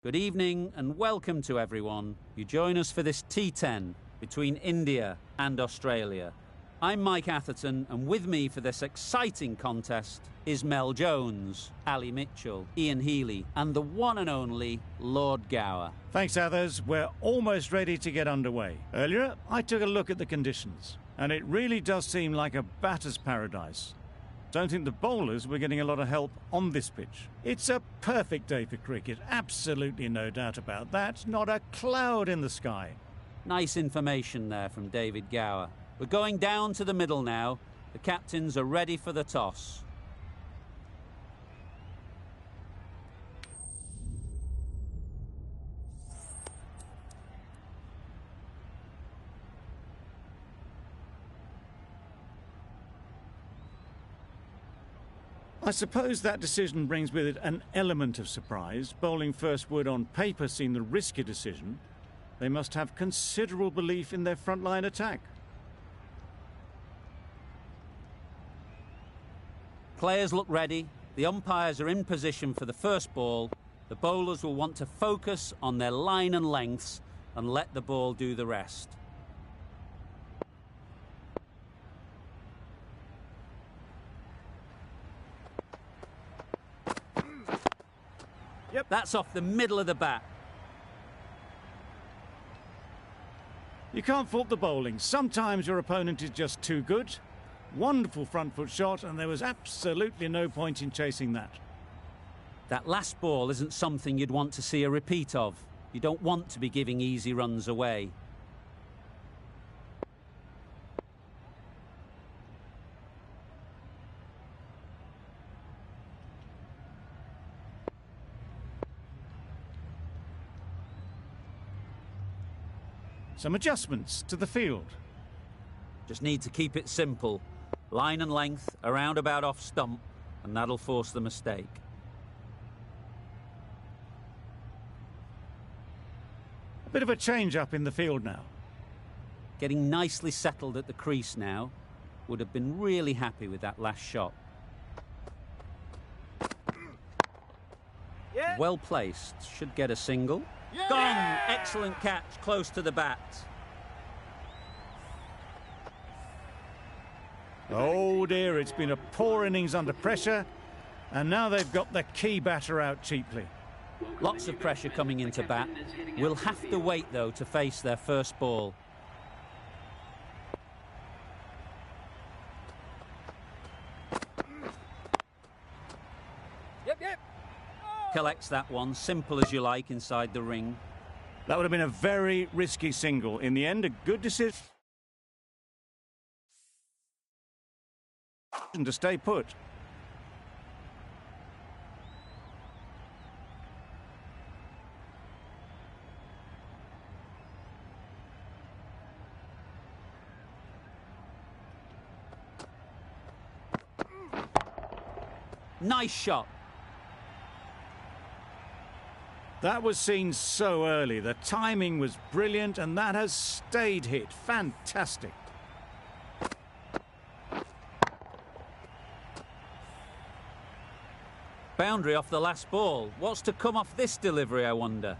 Good evening and welcome to everyone. You join us for this T10 between India and Australia. I'm Mike Atherton, and with me for this exciting contest is Mel Jones, Ali Mitchell, Ian Healy and the one and only Lord Gower. Thanks, Athers. We're almost ready to get underway. Earlier, I took a look at the conditions, and it really does seem like a batter's paradise. Don't think the bowlers were getting a lot of help on this pitch. It's a perfect day for cricket, absolutely no doubt about that. Not a cloud in the sky. Nice information there from David Gower. We're going down to the middle now. The captains are ready for the toss. I suppose that decision brings with it an element of surprise. Bowling first would on paper seem the risky decision. They must have considerable belief in their frontline attack. Players look ready. The umpires are in position for the first ball. The bowlers will want to focus on their line and lengths and let the ball do the rest. Yep. That's off the middle of the bat. You can't fault the bowling. Sometimes your opponent is just too good. Wonderful front foot shot, and there was absolutely no point in chasing that. That last ball isn't something you'd want to see a repeat of. You don't want to be giving easy runs away. Some adjustments to the field. Just need to keep it simple. Line and length, around about off stump, and that'll force the mistake. A bit of a change-up in the field now. Getting nicely settled at the crease now. Would have been really happy with that last shot. Yeah. Well placed. Should get a single. Yeah. Gone! Excellent catch, close to the bat. Oh dear, it's been a poor innings under pressure, and now they've got the key batter out cheaply. Lots of pressure coming into bat. We'll have to wait, though, to face their first ball. Yep. Collects that one, simple as you like, inside the ring. That would have been a very risky single. In the end, a good decision to stay put. Nice shot. That was seen so early. The timing was brilliant, and that has stayed hit. Fantastic. Boundary off the last ball. What's to come off this delivery, I wonder?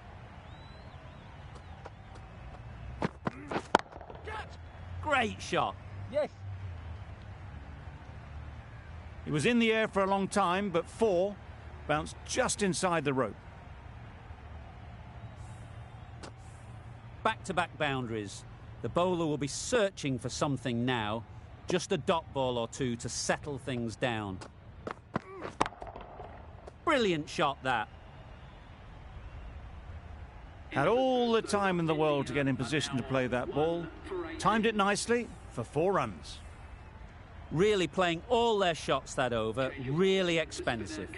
Great shot. Yes. He was in the air for a long time, but four bounced just inside the rope. Back-to-back boundaries. The bowler will be searching for something now. Just a dot ball or two to settle things down. Brilliant shot, that. Had all the time in the world to get in position to play that ball. Timed it nicely for 4 runs. Really playing all their shots that over. Really expensive.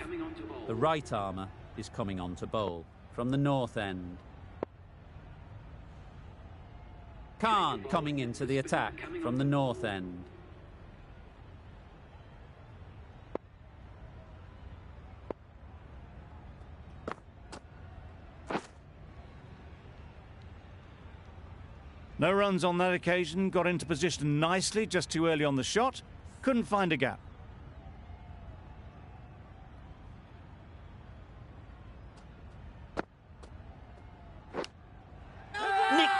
The right armour is coming on to bowl from the north end. Khan coming into the attack from the north end. No runs on that occasion, got into position nicely, just too early on the shot. Couldn't find a gap.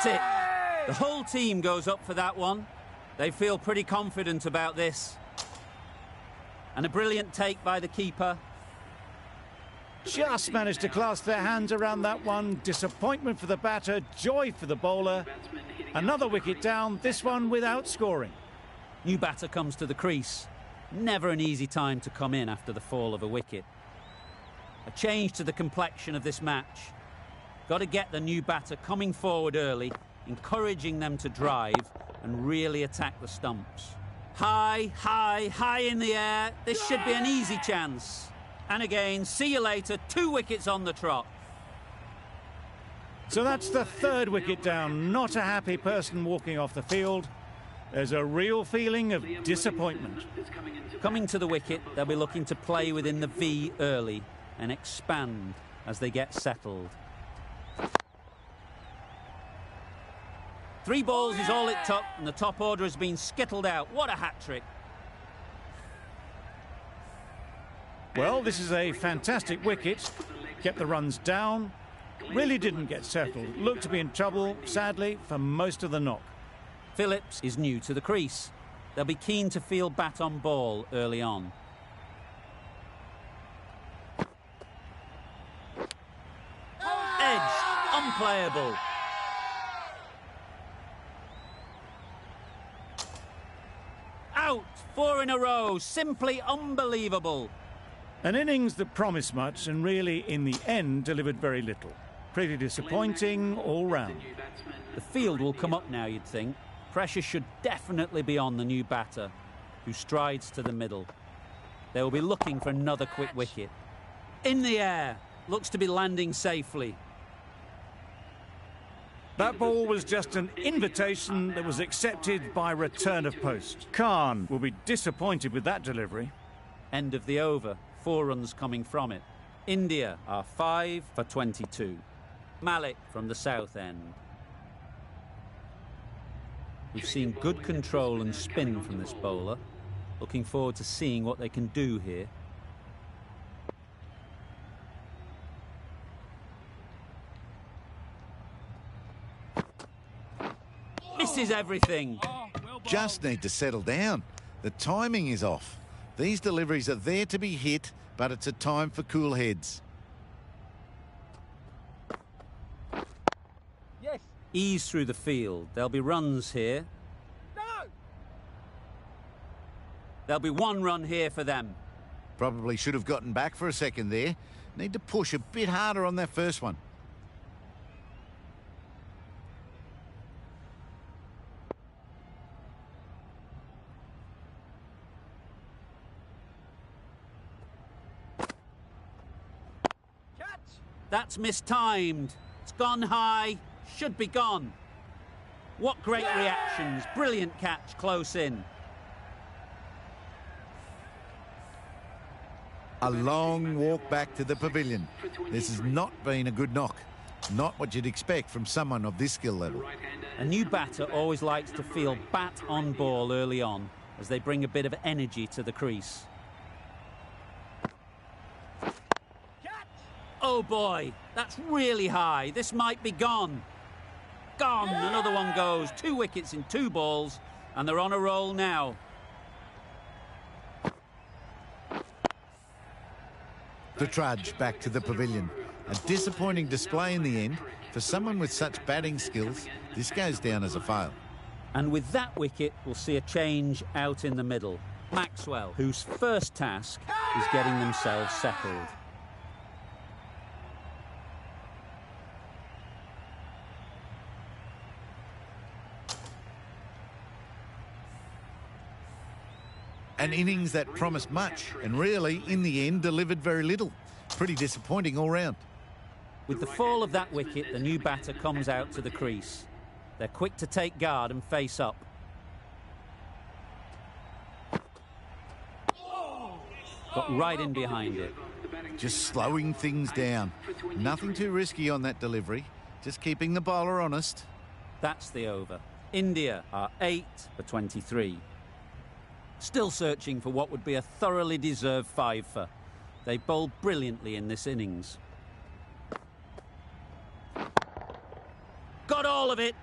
Nicked it. The whole team goes up for that one. They feel pretty confident about this. And a brilliant take by the keeper. Just managed to clasp their hands around that one. Disappointment for the batter, joy for the bowler. Another wicket down, this one without scoring. New batter comes to the crease. Never an easy time to come in after the fall of a wicket. A change to the complexion of this match. Got to get the new batter coming forward early, encouraging them to drive and really attack the stumps. High, high, high in the air. This should be an easy chance. And again, see you later, 2 wickets on the trot. So that's the 3rd wicket down. Not a happy person walking off the field. There's a real feeling of disappointment. Coming to the wicket, they'll be looking to play within the V early and expand as they get settled. 3 balls is all it took, and the top order has been skittled out. What a hat-trick. Well, this is a fantastic wicket. Kept the runs down. Really didn't get settled. Looked to be in trouble, sadly, for most of the knock. Phillips is new to the crease. They'll be keen to feel bat on ball early on. Edge, unplayable. Out, 4 in a row, simply unbelievable. An innings that promised much and really, in the end, delivered very little. Pretty disappointing all round. The field will come up now, you'd think. Pressure should definitely be on the new batter, who strides to the middle. They will be looking for another quick wicket. In the air, looks to be landing safely. That ball was just an invitation that was accepted by return of post. Khan will be disappointed with that delivery. End of the over, 4 runs coming from it. India are 5 for 22. Malik from the south end. We've seen good control and spin from this bowler. Looking forward to seeing what they can do here. Misses everything. Just need to settle down. The timing is off. These deliveries are there to be hit, but it's a time for cool heads. Yes. Ease through the field. There'll be runs here. No. There'll be 1 run here for them. Probably should have gotten back for a second there. Need to push a bit harder on that first one. That's mistimed. It's gone high. Should be gone. What great reactions. Brilliant catch close in. A long walk back to the pavilion. This has not been a good knock. Not what you'd expect from someone of this skill level. A new batter always likes to feel bat on ball early on as they bring a bit of energy to the crease. Oh boy, that's really high. This might be gone. Gone. Another one goes. 2 wickets in 2 balls, and they're on a roll now. The trudge back to the pavilion. A disappointing display in the end. For someone with such batting skills, this goes down as a fail. And with that wicket, we'll see a change out in the middle. Maxwell, whose first task is getting themselves settled. An innings that promised much and really, in the end, delivered very little. Pretty disappointing all round. With the fall of that wicket, the new batter comes out to the crease. They're quick to take guard and face up. Got right in behind it. Just slowing things down. Nothing too risky on that delivery. Just keeping the bowler honest. That's the over. India are 8 for 23. Still searching for what would be a thoroughly deserved 5-fer. They bowled brilliantly in this innings. Got all of it.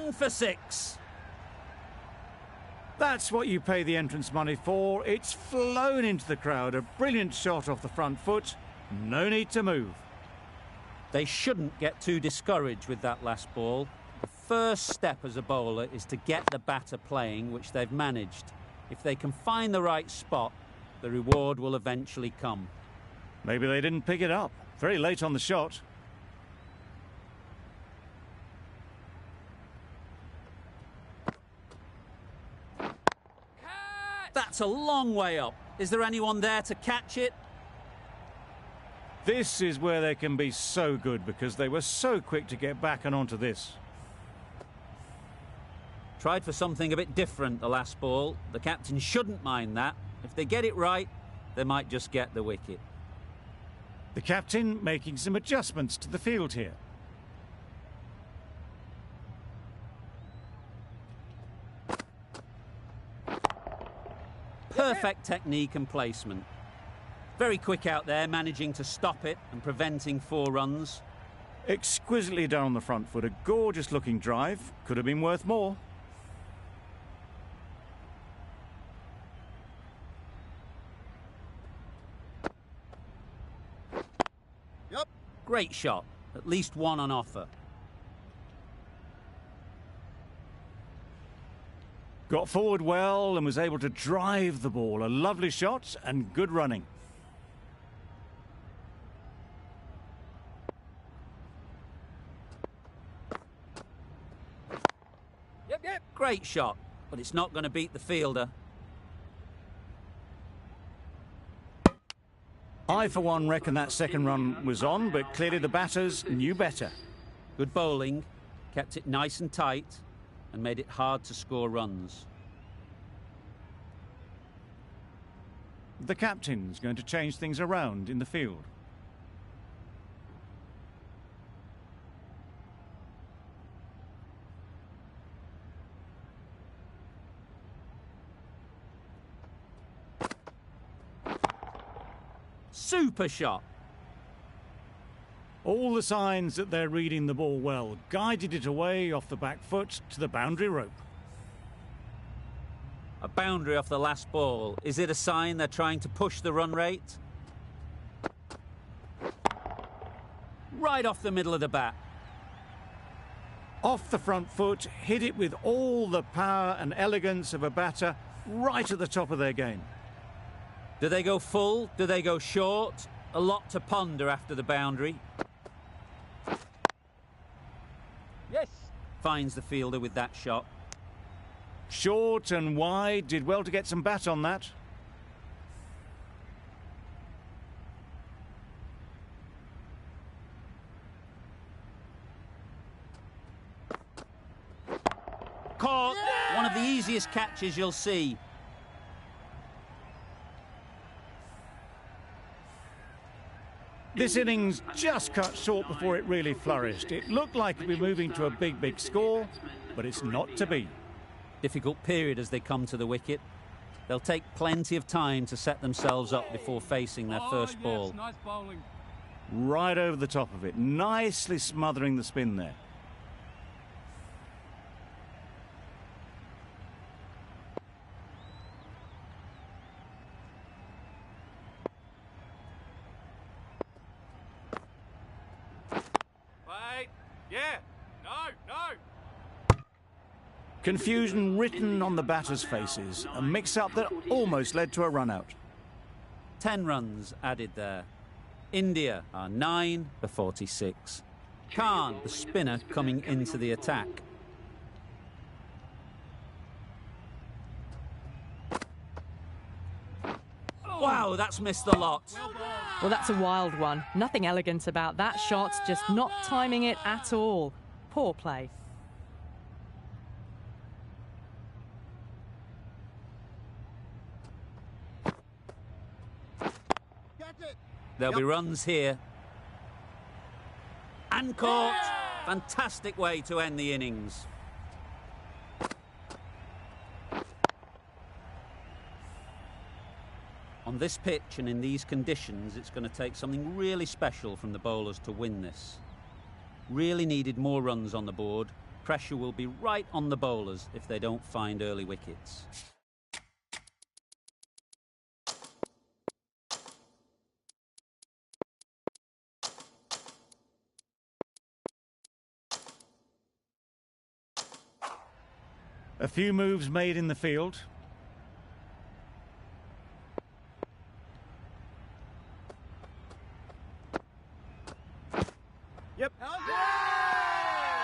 in for 6. That's what you pay the entrance money for. It's flown into the crowd. A brilliant shot off the front foot. No need to move. They shouldn't get too discouraged with that last ball. The first step as a bowler is to get the batter playing, which they've managed. If they can find the right spot, the reward will eventually come. Maybe they didn't pick it up. Very late on the shot. That's a long way up. Is there anyone there to catch it? This is where they can be so good because they were so quick to get back and onto this. Tried for something a bit different the last ball. The captain shouldn't mind that. If they get it right, they might just get the wicket. The captain making some adjustments to the field here. Perfect technique and placement. Very quick out there, managing to stop it and preventing 4 runs. Exquisitely done on the front foot. A gorgeous looking drive. Could have been worth more. Great shot. At least 1 on offer. Got forward well and was able to drive the ball. A lovely shot and good running. Great shot, but it's not going to beat the fielder. I, for one, reckon that second run was on, but clearly the batters knew better. Good bowling, kept it nice and tight, and made it hard to score runs. The captain's going to change things around in the field. Super shot. All the signs that they're reading the ball well. Guided it away off the back foot to the boundary rope. A boundary off the last ball. Is it a sign they're trying to push the run rate? Right off the middle of the bat. Off the front foot, hit it with all the power and elegance of a batter right at the top of their game. Do they go full? Do they go short? A lot to ponder after the boundary. Yes. Finds the fielder with that shot. Short and wide, did well to get some bat on that. Caught. Yeah! One of the easiest catches you'll see. This innings just cut short before it really flourished. It looked like it would be moving to a big score, but it's not to be. Difficult period as they come to the wicket. They'll take plenty of time to set themselves up before facing their first ball. Nice bowling. Right over the top of it, nicely smothering the spin there. Yeah. No. Confusion written on the batters' faces. A mix-up that almost led to a run-out. 10 runs added there. India are 9 for 46. Khan, the spinner, coming into the attack. Wow, that's missed the lot. Well, that's a wild one. Nothing elegant about that shot, just not timing it at all. Poor play. There'll be runs here. And caught. Fantastic way to end the innings. On this pitch and in these conditions, it's going to take something really special from the bowlers to win this. Really needed more runs on the board, pressure will be right on the bowlers if they don't find early wickets. A few moves made in the field. Yep.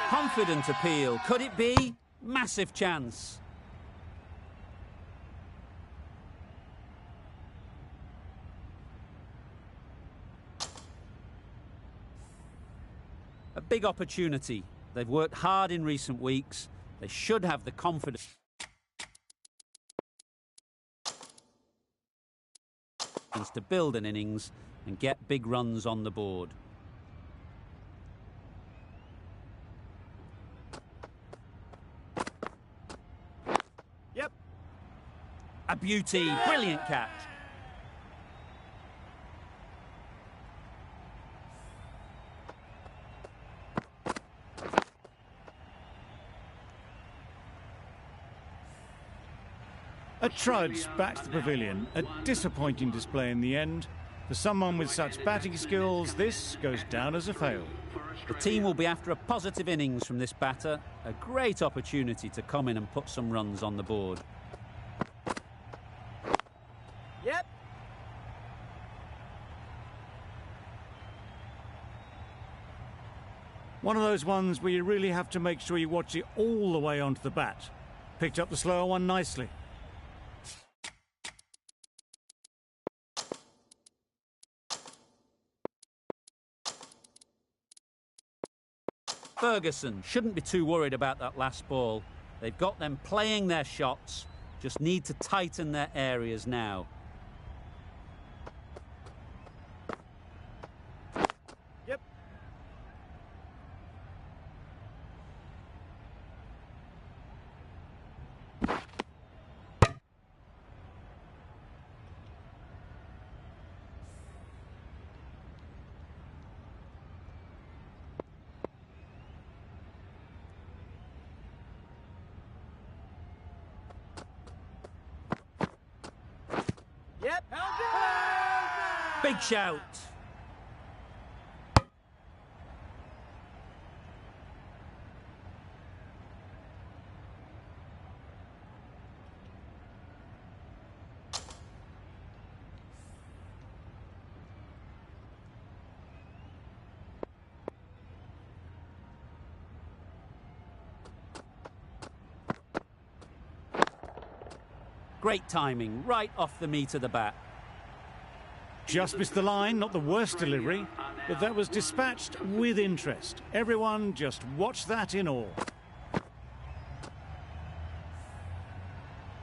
Confident appeal. Could it be? Massive chance. A big opportunity. They've worked hard in recent weeks. They should have the confidence to build an innings and get big runs on the board. Yep. A beauty. Brilliant catch. A trudge back to the pavilion. A disappointing display in the end. For someone with such batting skills, this goes down as a fail. The team will be after a positive innings from this batter. A great opportunity to come in and put some runs on the board. Yep. One of those ones where you really have to make sure you watch it all the way onto the bat. Picked up the slower one nicely. Ferguson shouldn't be too worried about that last ball. They've got them playing their shots, just need to tighten their areas now. Yep. Yep. Big shout. Great timing, right off the meat of the bat. Just missed the line, not the worst delivery, but that was dispatched with interest. Everyone just watch that in awe.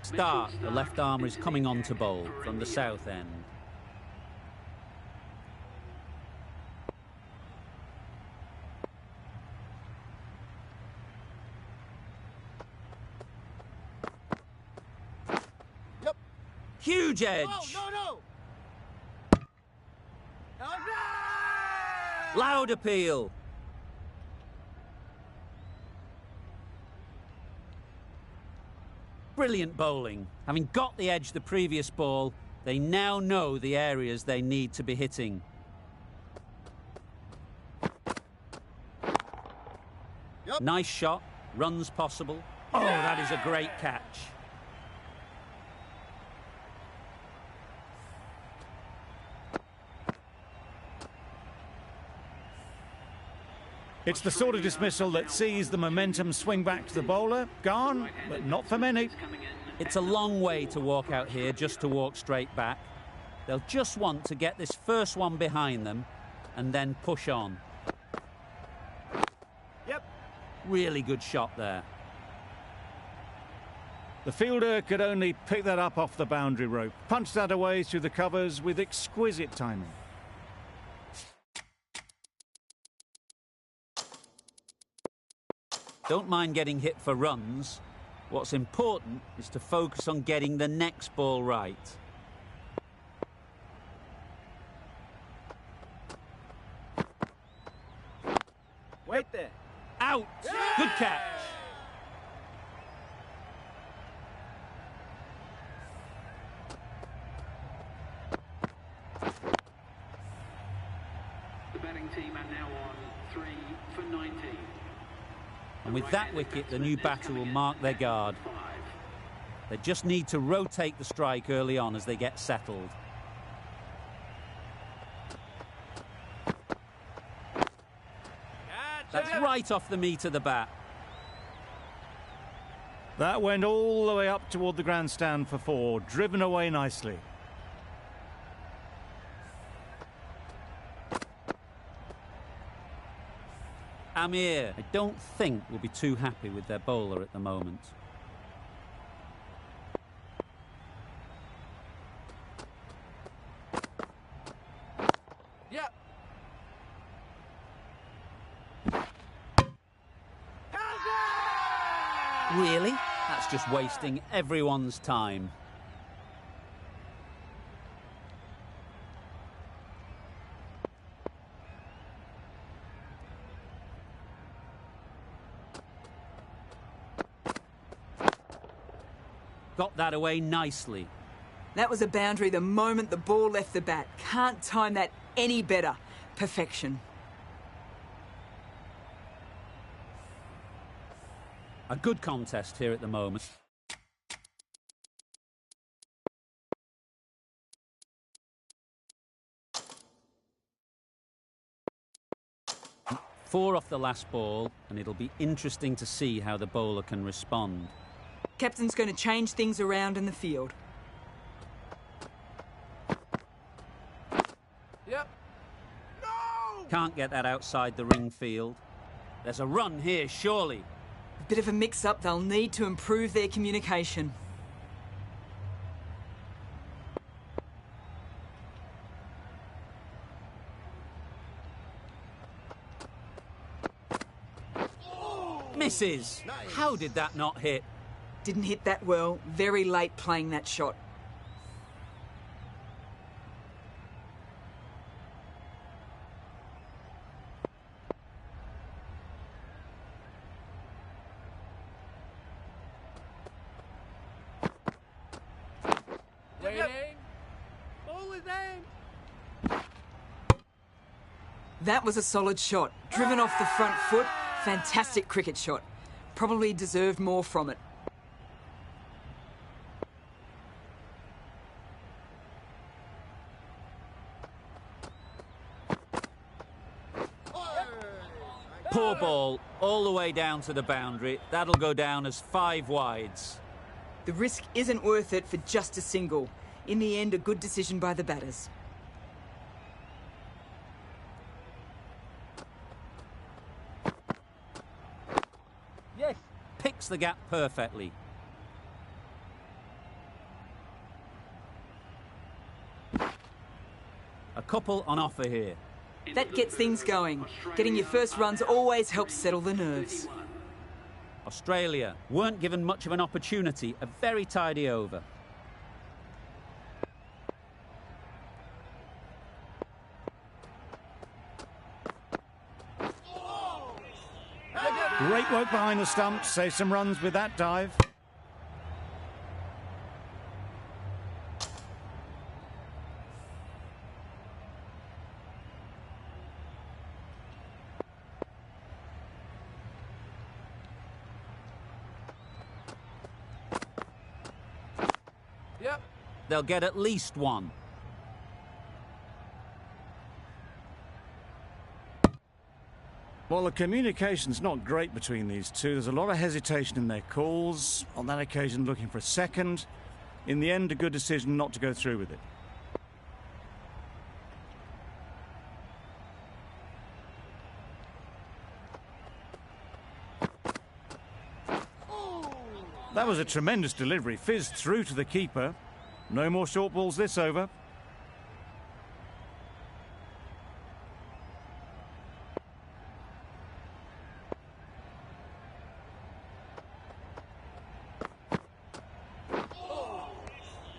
Start, the left armour is coming on to bowl from the south end. Yep. Huge edge. No, no. Loud appeal. Brilliant bowling. Having got the edge the previous ball, they now know the areas they need to be hitting. Yep. Nice shot, runs possible. Oh, that is a great catch. It's the sort of dismissal that sees the momentum swing back to the bowler. Gone, but not for many. It's a long way to walk out here just to walk straight back. They'll just want to get this first one behind them and then push on. Yep. Really good shot there. The fielder could only pick that up off the boundary rope. Punched that away through the covers with exquisite timing. Don't mind getting hit for runs. What's important is to focus on getting the next ball right. Wait there. Out! Good catch. betting team are now on 3 for 19. And with that wicket, the new batter will mark their guard. They just need to rotate the strike early on as they get settled. That's right off the meat of the bat. That went all the way up toward the grandstand for 4, driven away nicely. Amir, I don't think, will be too happy with their bowler at the moment. Yep. Really? That's just wasting everyone's time. Got that away nicely. That was a boundary the moment the ball left the bat. Can't time that any better. Perfection. A good contest here at the moment. Four off the last ball, and it'll be interesting to see how the bowler can respond. Captain's going to change things around in the field. Yep. No! Can't get that outside the ring field. There's a run here, surely. A bit of a mix-up. They'll need to improve their communication. Misses. Nice. How did that not hit? Didn't hit that well. Very late playing that shot. Waiting. Ball is aimed. That was a solid shot. Driven off the front foot. Fantastic cricket shot. Probably deserved more from it. Poor ball, all the way down to the boundary. That'll go down as 5 wides. The risk isn't worth it for just a single. In the end, a good decision by the batters. Yes. Picks the gap perfectly. A couple on offer here. That gets things going. Getting your first runs always helps settle the nerves. Australia weren't given much of an opportunity. A very tidy over. Great work behind the stumps. Save some runs with that dive. Yep. They'll get at least one. Well, the communication's not great between these two. There's a lot of hesitation in their calls. On that occasion, looking for a second. In the end, a good decision not to go through with it. That was a tremendous delivery. Fizzed through to the keeper. No more short balls this over.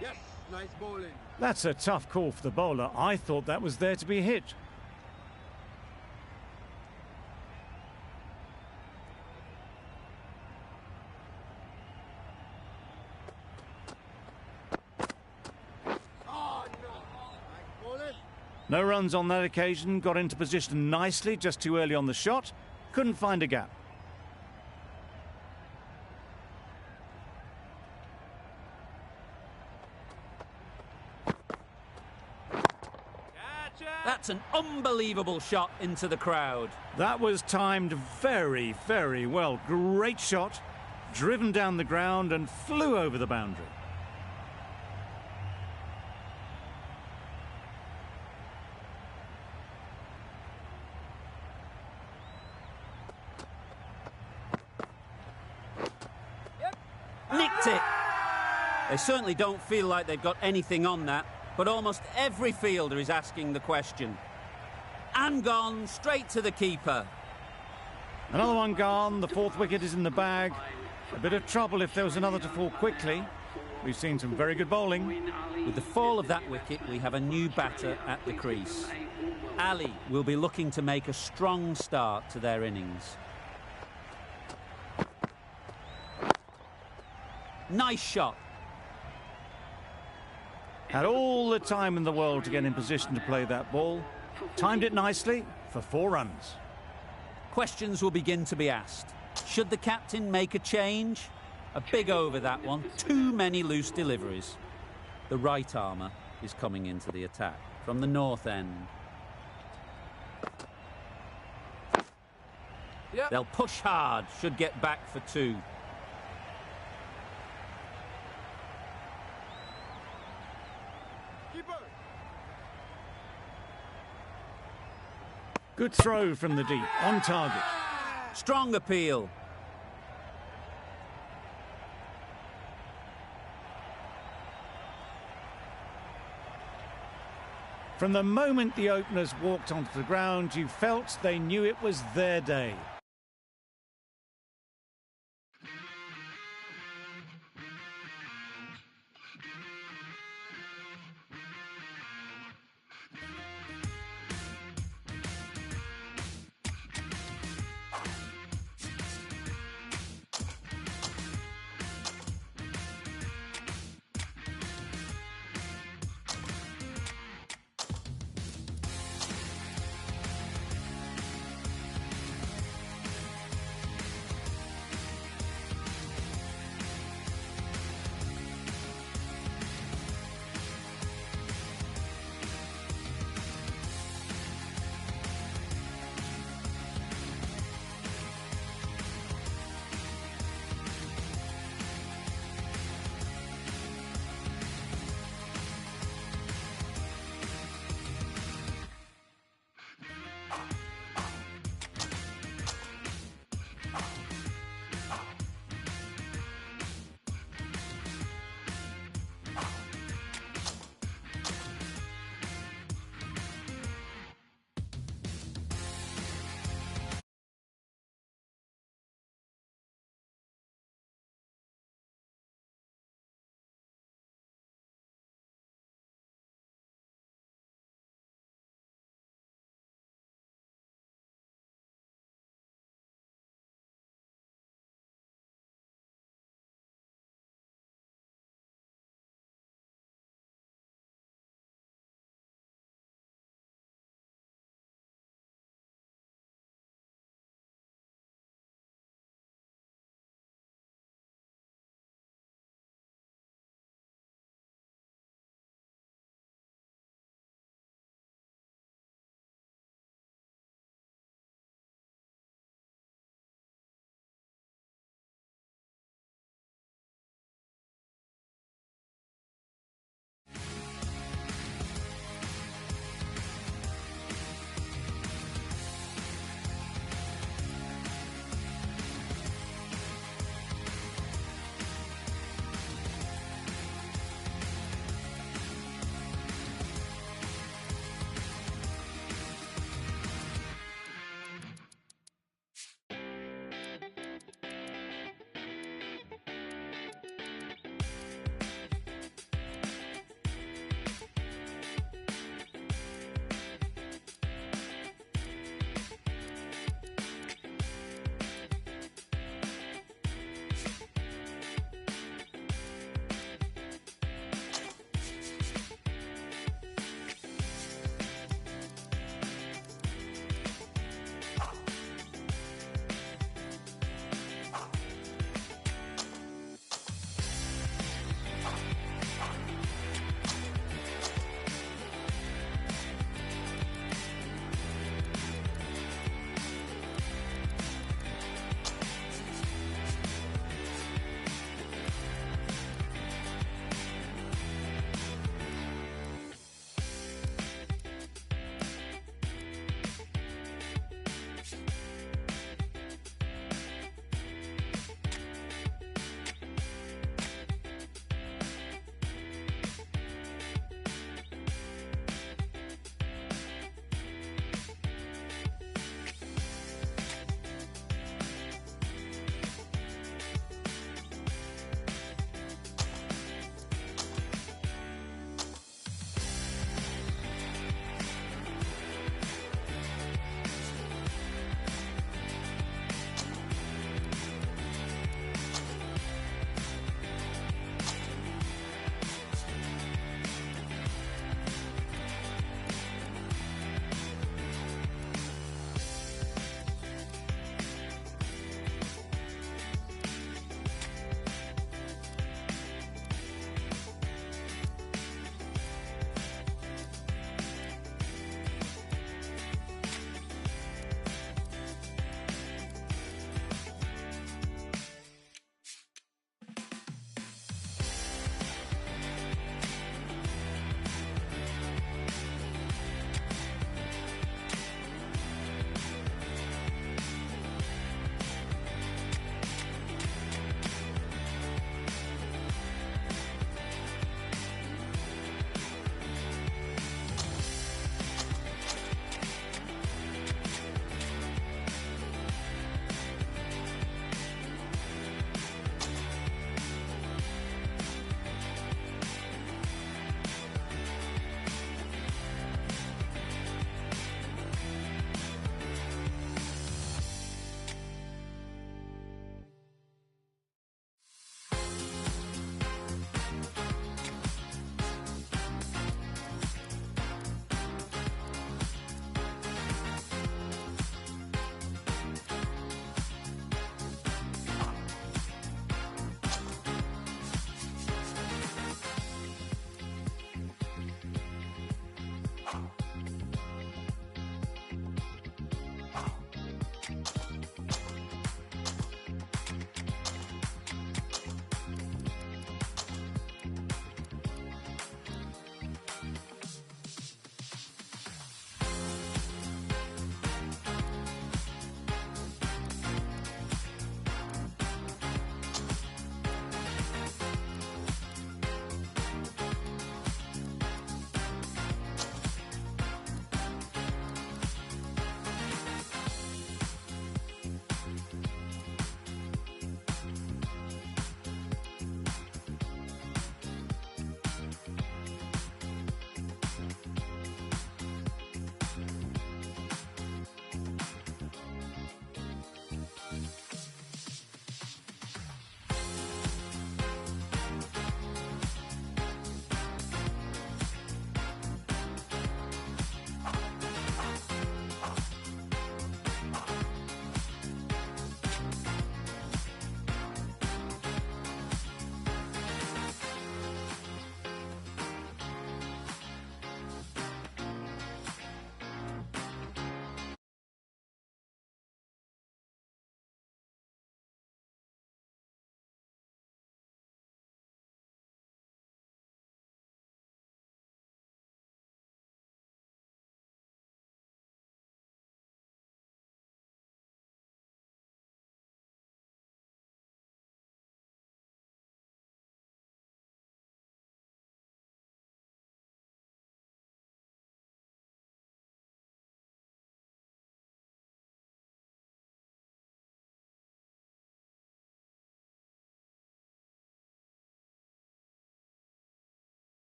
Yes, nice bowling. That's a tough call for the bowler. I thought that was there to be hit. No runs on that occasion, got into position nicely, just too early on the shot, couldn't find a gap. That's an unbelievable shot into the crowd. That was timed very, very well. Great shot, driven down the ground and flew over the boundary. Nicked it. They certainly don't feel like they've got anything on that, but almost every fielder is asking the question. And gone straight to the keeper. Another one gone, the fourth wicket is in the bag. A bit of trouble if there was another to fall quickly. We've seen some very good bowling. With the fall of that wicket, we have a new batter at the crease. Ali will be looking to make a strong start to their innings. Nice shot. Had all the time in the world to get in position to play that ball. Timed it nicely for 4 runs. Questions will begin to be asked. Should the captain make a change? A big over that one. Too many loose deliveries. The right armour is coming into the attack from the north end. Yep. They'll push hard, should get back for 2. Keeper. Good throw from the deep, on target. Strong appeal. From the moment the openers walked onto the ground, you felt they knew it was their day.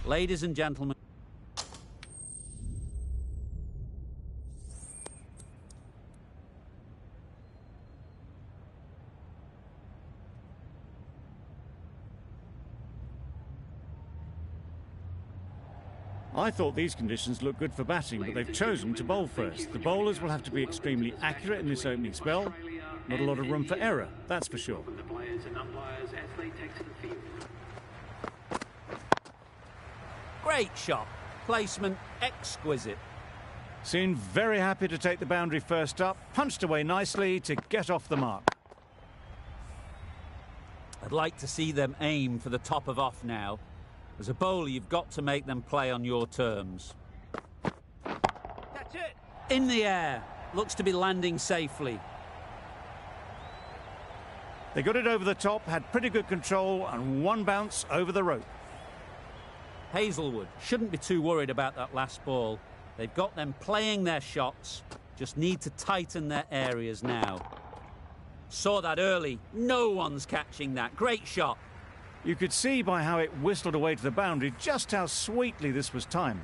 Ladies and gentlemen. I thought these conditions looked good for batting, but they've chosen to bowl first. The bowlers will have to be extremely accurate in this opening spell. Not a lot of room for error, that's for sure. The players and umpires as they take to the field. Great shot. Placement exquisite. Seemed very happy to take the boundary first up, punched away nicely to get off the mark. I'd like to see them aim for the top of off now. As a bowler, you've got to make them play on your terms. Catch it! In the air. Looks to be landing safely. They got it over the top, had pretty good control, and one bounce over the rope. Hazelwood shouldn't be too worried about that last ball. They've got them playing their shots, just need to tighten their areas now. Saw that early. No one's catching that. Great shot. You could see by how it whistled away to the boundary just how sweetly this was timed.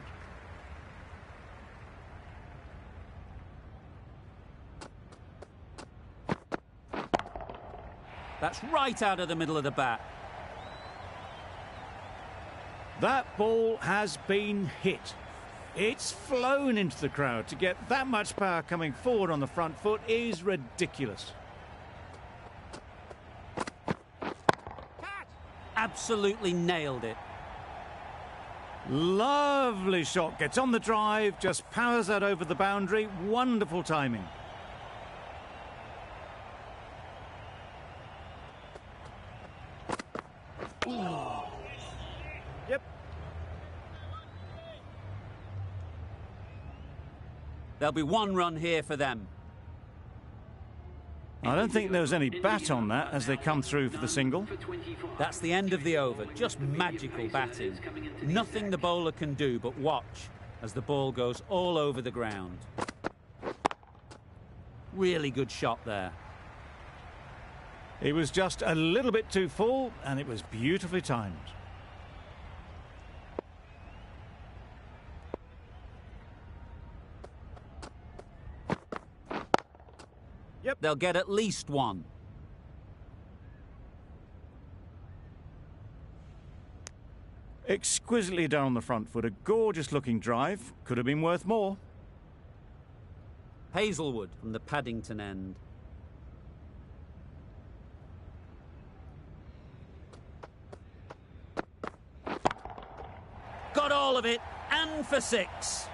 That's right out of the middle of the bat. That ball has been hit. It's flown into the crowd. To get that much power coming forward on the front foot is ridiculous. Absolutely nailed it. Lovely shot. Gets on the drive, just powers that over the boundary. Wonderful timing. Yep. There'll be one run here for them. I don't think there was any bat on that as they come through for the single. That's the end of the over. Just magical batting. Nothing the bowler can do but watch as the ball goes all over the ground. Really good shot there. It was just a little bit too full, and it was beautifully timed. Yep. They'll get at least one. Exquisitely done on the front foot. A gorgeous looking drive. Could have been worth more. Hazelwood from the Paddington end. Got all of it, and for six.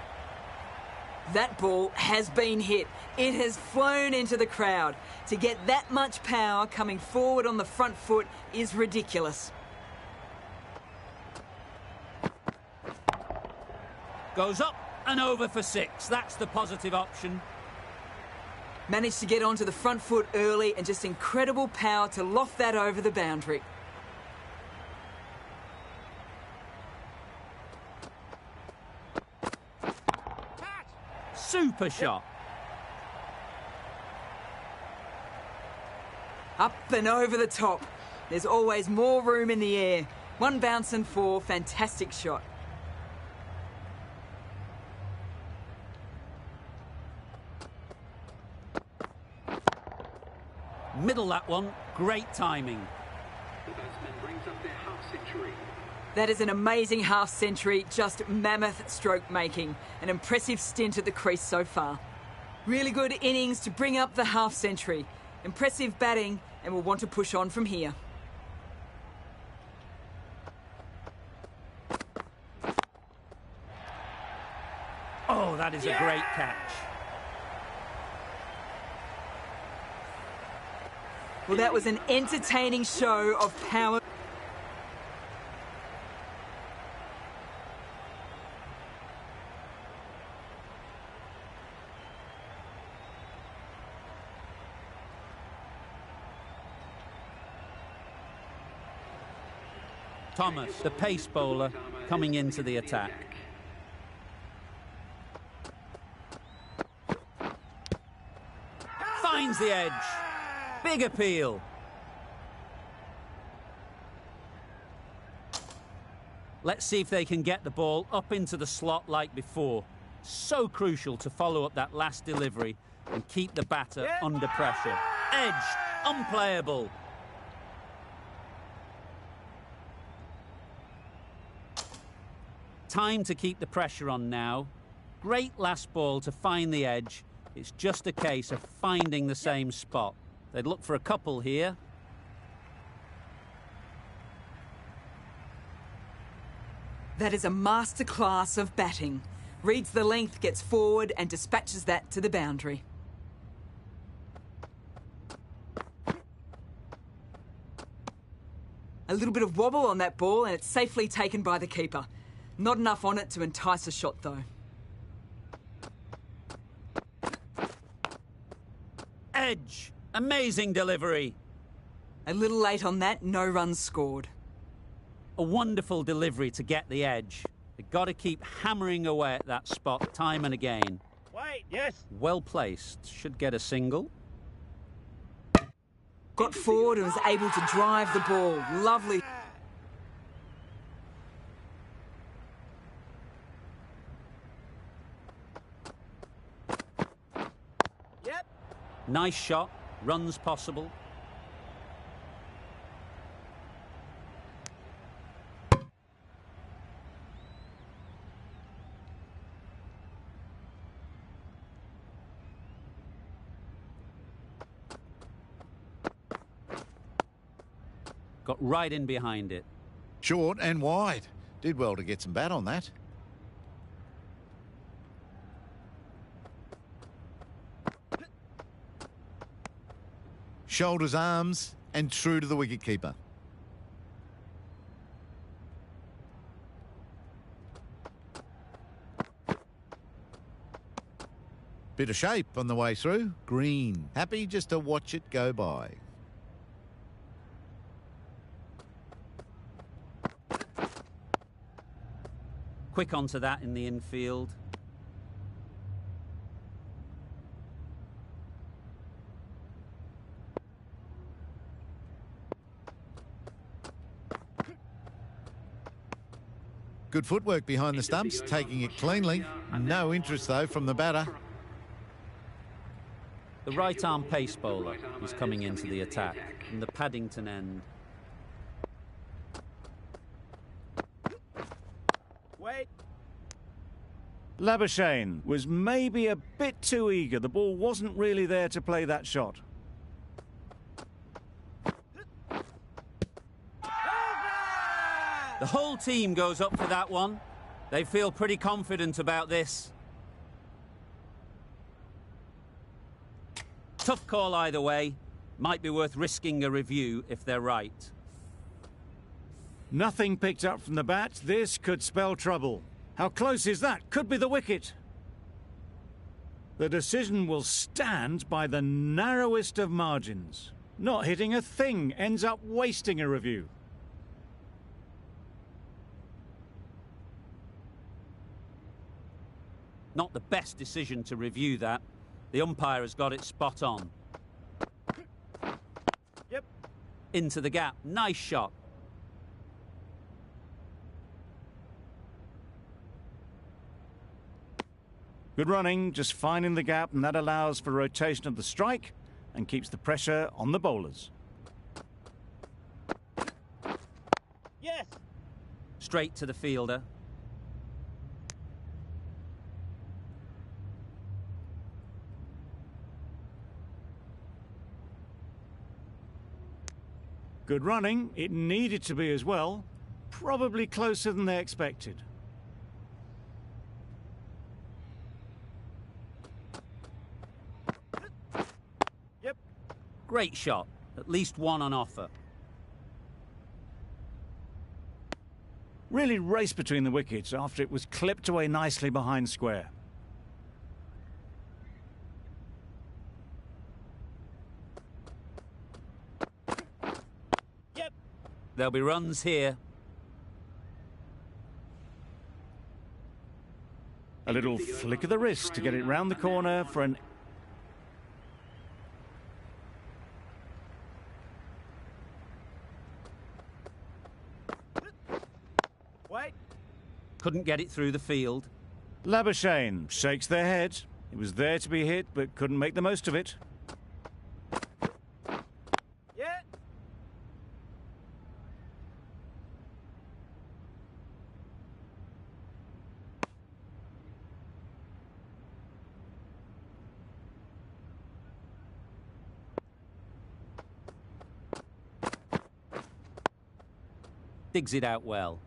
That ball has been hit. It has flown into the crowd. To get that much power coming forward on the front foot is ridiculous. Goes up and over for six. That's the positive option. Managed to get onto the front foot early and just incredible power to loft that over the boundary. Super shot. Up and over the top. There's always more room in the air. One bounce and four. Fantastic shot. Middle that one. Great timing. The batsman brings up their half-century. That is an amazing half-century, just mammoth stroke making. An impressive stint at the crease so far. Really good innings to bring up the half-century. Impressive batting, and we'll want to push on from here. Oh, that is a great catch. Well, that was an entertaining show of power. Thomas, the pace bowler, coming into the attack. Finds the edge. Big appeal. Let's see if they can get the ball up into the slot like before. So crucial to follow up that last delivery and keep the batter under pressure. Edged, unplayable. Time to keep the pressure on now. Great last ball to find the edge. It's just a case of finding the same spot. They'd look for a couple here. That is a masterclass of batting. Reads the length, gets forward and dispatches that to the boundary. A little bit of wobble on that ball and it's safely taken by the keeper. Not enough on it to entice a shot though. Edge. Amazing delivery. A little late on that, no runs scored. A wonderful delivery to get the edge. They've got to keep hammering away at that spot time and again. Wait, yes. Well placed. Should get a single. Got forward and was able to drive the ball. Lovely. Yep. Nice shot. Runs possible. Got right in behind it. Short and wide. Did well to get some bat on that. Shoulders, arms, and true to the wicketkeeper. Bit of shape on the way through. Green. Happy just to watch it go by. Quick onto that in the infield. Good footwork behind the stumps, taking it cleanly. No interest, though, from the batter. The right-arm pace bowler is coming into the attack from the Paddington end. Wait. Labuschagne was maybe a bit too eager. The ball wasn't really there to play that shot. The whole team goes up for that one. They feel pretty confident about this. Tough call either way. Might be worth risking a review if they're right. Nothing picked up from the bat. This could spell trouble. How close is that? Could be the wicket. The decision will stand by the narrowest of margins. Not hitting a thing ends up wasting a review. Not the best decision to review that. The umpire has got it spot on. Yep. Into the gap. Nice shot. Good running, just finding the gap, and that allows for rotation of the strike and keeps the pressure on the bowlers. Yes. Straight to the fielder. Good running. It needed to be as well. Probably closer than they expected. Yep. Great shot. At least one on offer. Really raced between the wickets after it was clipped away nicely behind square. Yep. There'll be runs here. A little flick of the wrist to get it round the corner for an... Wait. Couldn't get it through the field. Labuschagne shakes their head. It was there to be hit, but couldn't make the most of it. Yeah. Digs it out well.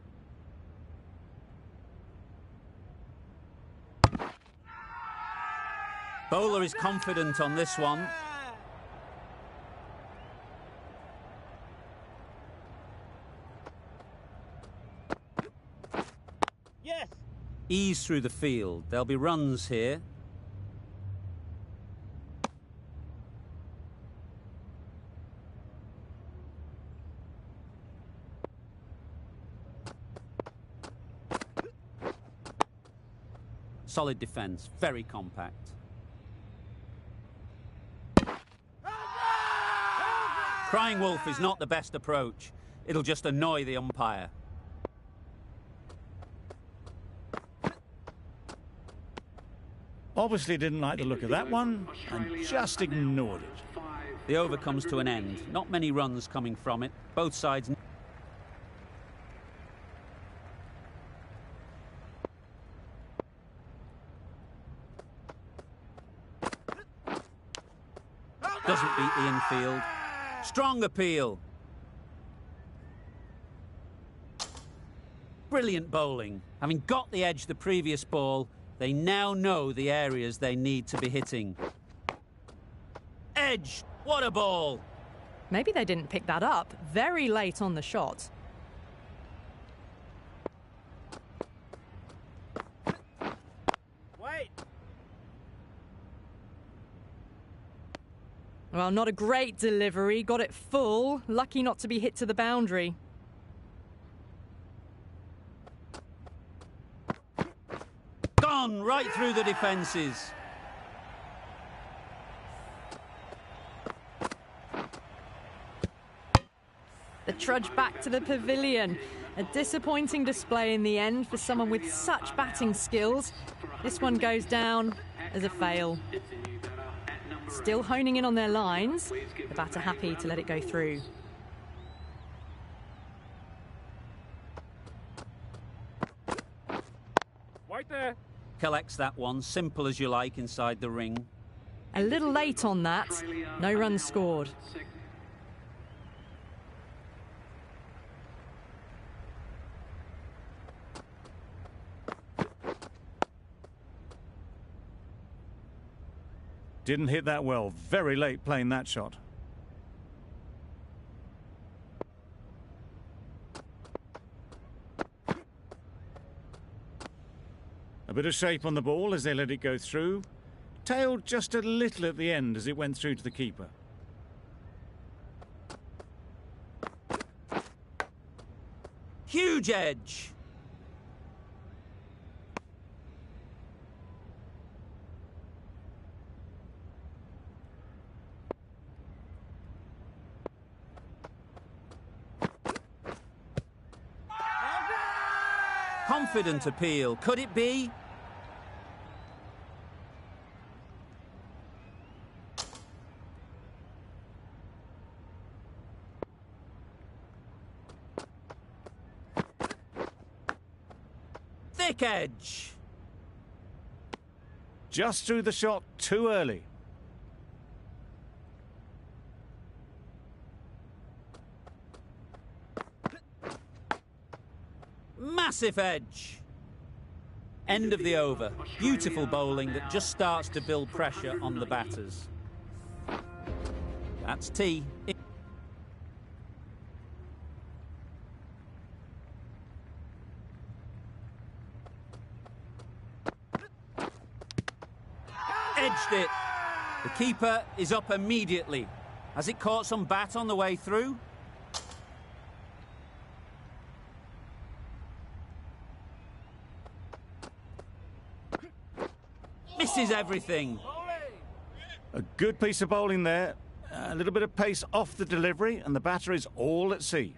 Bowler is confident on this one. Yes. Ease through the field. There'll be runs here. Solid defence, very compact. Crying wolf is not the best approach. It'll just annoy the umpire. Obviously didn't like the look of that one and just ignored it. The over comes to an end. Not many runs coming from it. Both sides. Doesn't beat the infield. Strong appeal. Brilliant bowling. Having got the edge the previous ball, they now know the areas they need to be hitting. Edge! What a ball! Maybe they didn't pick that up very late on the shot. Wait. Well, not a great delivery. Got it full. Lucky not to be hit to the boundary. Gone right through the defences. The trudge back to the pavilion. A disappointing display in the end for someone with such batting skills. This one goes down as a fail. Still honing in on their lines. The batter happy to let it go through. Right there. Collects that one, simple as you like, inside the ring. A little late on that. No runs scored. Didn't hit that well. Very late playing that shot. A bit of shape on the ball as they let it go through. Tailed just a little at the end as it went through to the keeper. Huge edge. Confident appeal. Could it be? Thick edge. Just through the shot too early. Massive edge. End of the over. Beautiful bowling that just starts to build pressure on the batters. That's tea. Edged it. The keeper is up immediately. Has it caught some bat on the way through? Misses everything. A good piece of bowling there. A little bit of pace off the delivery and the batter is all at sea.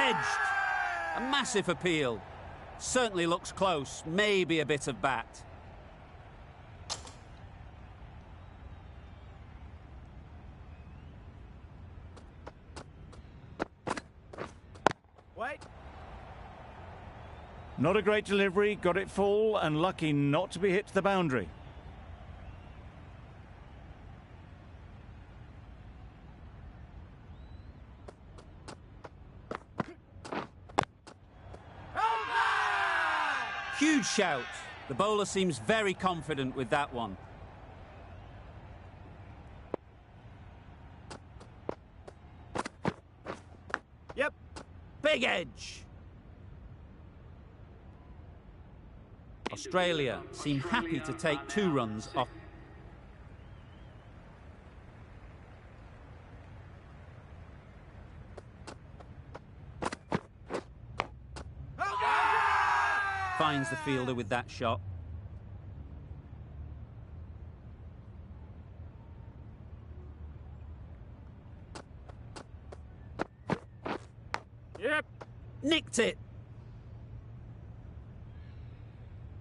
Edged! A massive appeal. Certainly looks close, maybe a bit of bat. Wait. Not a great delivery, got it full and lucky not to be hit to the boundary. Huge shout. The bowler seems very confident with that one. Yep. Big edge. Australia seem happy to take 2 runs off. Finds the fielder with that shot. Yep. Nicked it.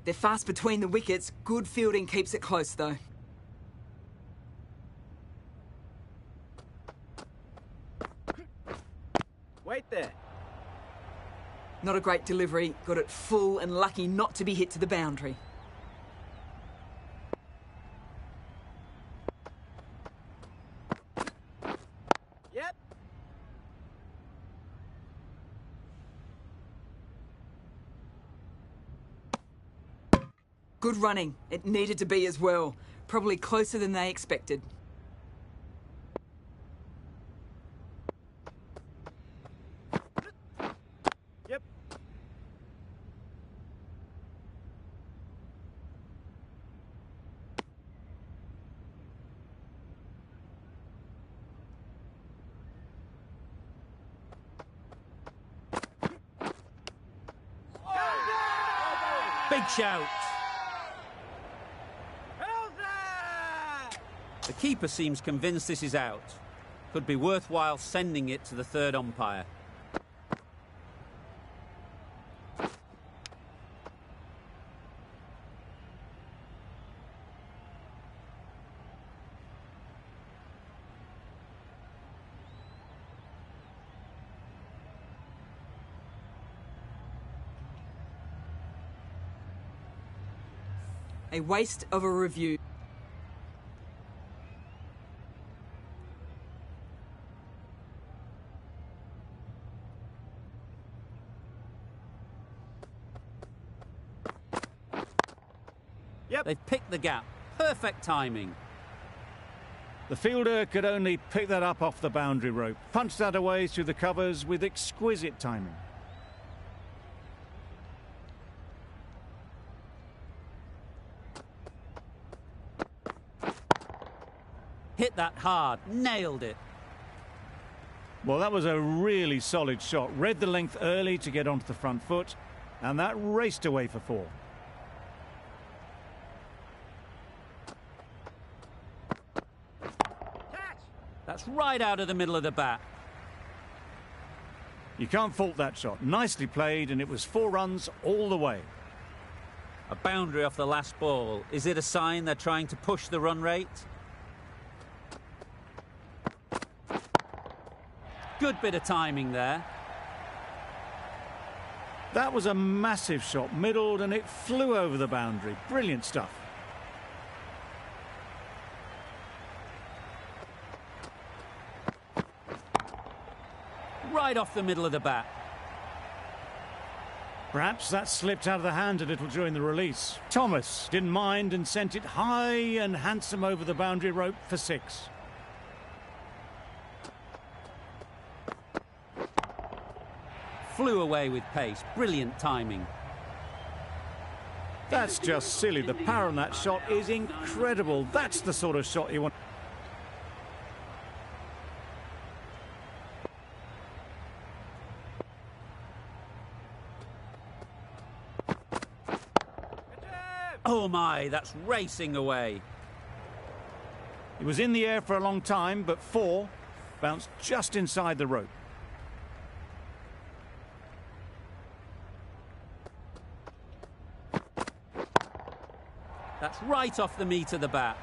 They're fast between the wickets. Good fielding keeps it close, though. Wait there. Not a great delivery. Got it full and lucky not to be hit to the boundary. Yep. Good running. It needed to be as well. Probably closer than they expected. Yep. Big shout. The keeper seems convinced this is out. Could be worthwhile sending it to the 3rd umpire. A waste of a review. Yep. They've picked the gap. Perfect timing. The fielder could only pick that up off the boundary rope. Punched that away through the covers with exquisite timing. Hit that hard. Nailed it. Well, that was a really solid shot. Read the length early to get onto the front foot, and that raced away for 4. That's right out of the middle of the bat. You can't fault that shot. Nicely played, and it was 4 runs all the way. A boundary off the last ball. Is it a sign they're trying to push the run rate? Good bit of timing there. That was a massive shot, middled, and it flew over the boundary. Brilliant stuff. Right off the middle of the bat. Perhaps that slipped out of the hand a little during the release. Thomas didn't mind and sent it high and handsome over the boundary rope for 6. Flew away with pace. Brilliant timing. That's just silly. The power on that shot is incredible. That's the sort of shot you want. Oh my, that's racing away. It was in the air for a long time, but 4 bounced just inside the rope. That's right off the meat of the bat.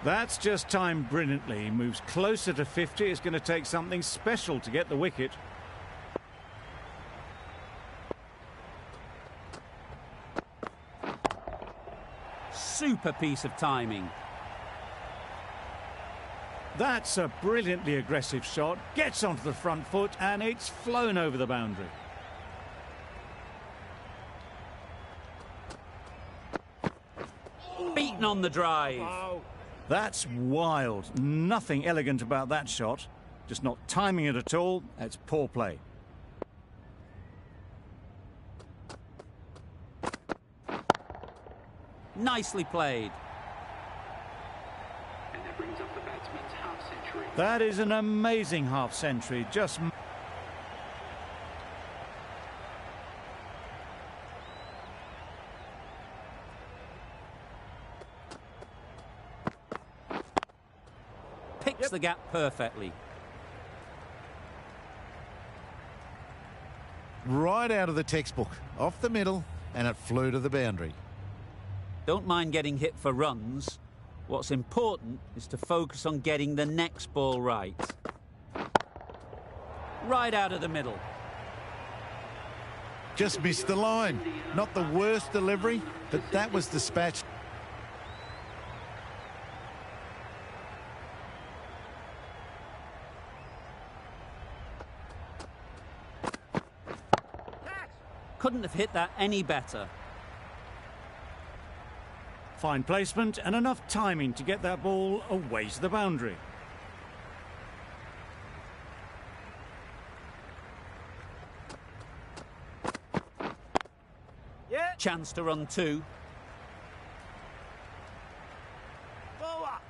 That's just timed brilliantly. He moves closer to 50. It's going to take something special to get the wicket. Super piece of timing. That's a brilliantly aggressive shot. Gets onto the front foot and it's flown over the boundary. Beaten on the drive. That's wild. Nothing elegant about that shot. Just not timing it at all. That's poor play. Nicely played. And that brings up the batsman's half-century. That is an amazing half-century. Just... Picks the gap perfectly. Right out of the textbook, off the middle, and it flew to the boundary. Don't mind getting hit for runs. What's important is to focus on getting the next ball right. Right out of the middle. Just missed the line. Not the worst delivery, but that was dispatched. Couldn't have hit that any better. Fine placement and enough timing to get that ball away to the boundary. Yeah. Chance to run two. Forward.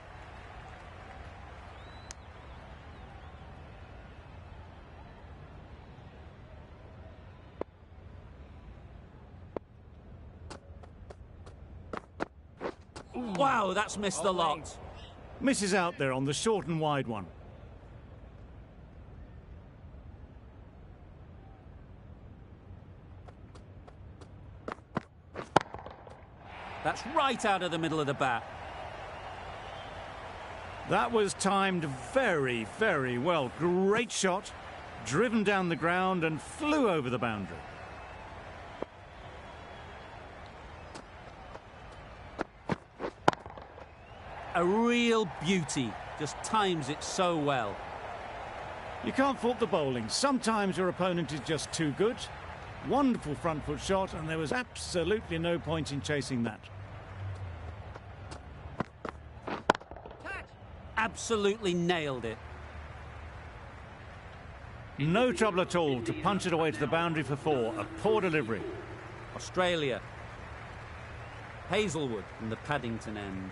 Wow, that's missed the lot. Misses out there on the short and wide one. That's right out of the middle of the bat. That was timed very, very well. Great shot. Driven down the ground and flew over the boundary. A real beauty. Just times it so well. You can't fault the bowling. Sometimes your opponent is just too good. Wonderful front foot shot, and there was absolutely no point in chasing that. Absolutely nailed it. No trouble at all to punch it away to the boundary for four. A poor delivery. Australia. Hazelwood from the Paddington end.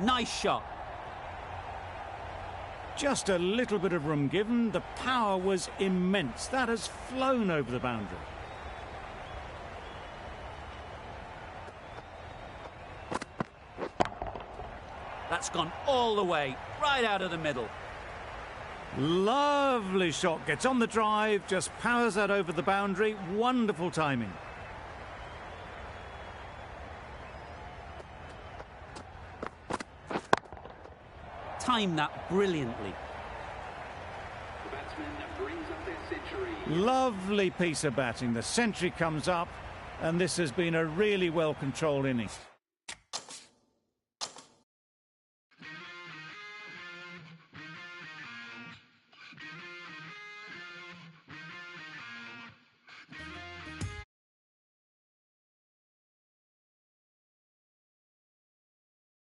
Nice shot. Just a little bit of room given. The power was immense. That has flown over the boundary. That's gone all the way, right out of the middle. Lovely shot. Gets on the drive, just powers that over the boundary. Wonderful timing. Timed that brilliantly. The batsman brings up their century. Lovely piece of batting. The century comes up, and this has been a really well-controlled innings.